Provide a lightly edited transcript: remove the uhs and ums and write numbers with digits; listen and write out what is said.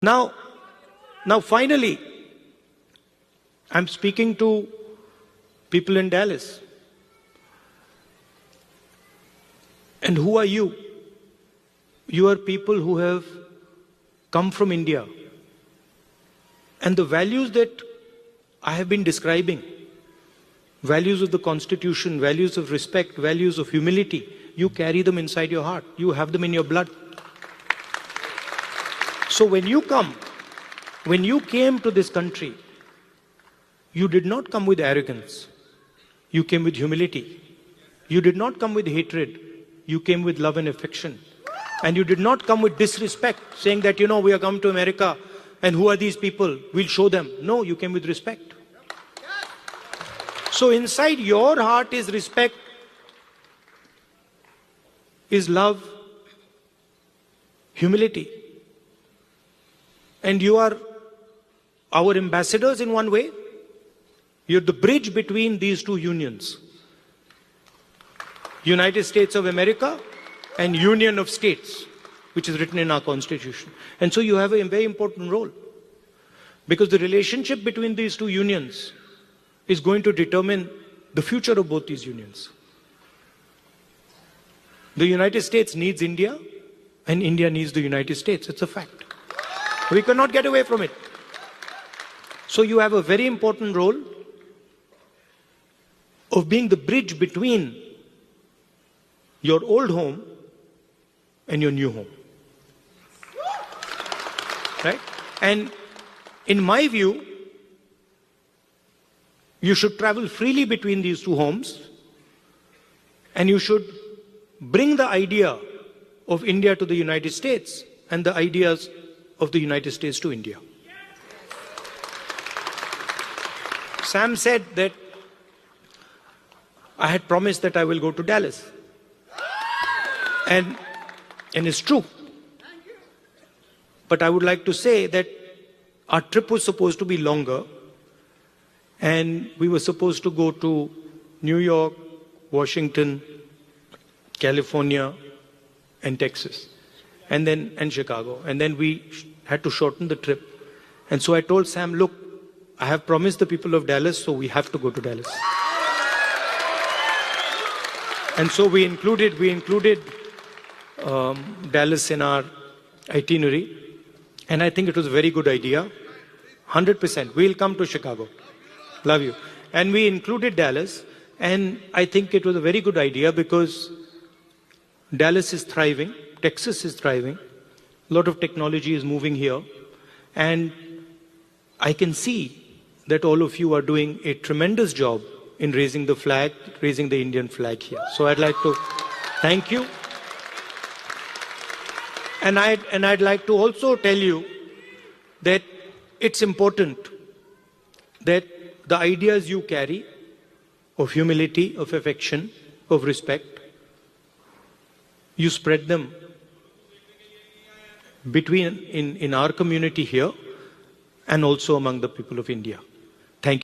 Now finally, I'm speaking to people in Dallas. And who are you? You are people who have come from India. And the values that I have been describing, values of the Constitution, values of respect, values of humility, you carry them inside your heart. You have them in your blood. So when you came to this country, you did not come with arrogance. You came with humility. You did not come with hatred. You came with love and affection. And you did not come with disrespect, saying that, we are come to America and who are these people? We'll show them. No, you came with respect. So inside your heart is respect, is love, humility. And you are our ambassadors in one way. You're the bridge between these two unions. United States of America and Union of States, which is written in our Constitution. And so you have a very important role. Because the relationship between these two unions is going to determine the future of both these unions. The United States needs India, and India needs the United States. It's a fact. We cannot get away from it. So you have a very important role of being the bridge between your old home and your new home. Right? And in my view, you should travel freely between these two homes, and you should bring the idea of India to the United States and the ideas of the United States to India. Sam said that I had promised that I will go to Dallas. And it's true. But I would like to say that our trip was supposed to be longer, and we were supposed to go to New York, Washington, California, and Texas, and Chicago. And then we had to shorten the trip. And so I told Sam, look, I have promised the people of Dallas, so we have to go to Dallas. And so we included Dallas in our itinerary. And I think it was a very good idea. 100%. We'll come to Chicago. Love you. And we included Dallas. And I think it was a very good idea because Dallas is thriving. Texas is thriving. A lot of technology is moving here. And I can see that all of you are doing a tremendous job in raising the flag, raising the Indian flag here. So I'd like to thank you. And I'd like to also tell you that it's important that the ideas you carry of humility, of affection, of respect, you spread them in our community here and also among the people of India. Thank you.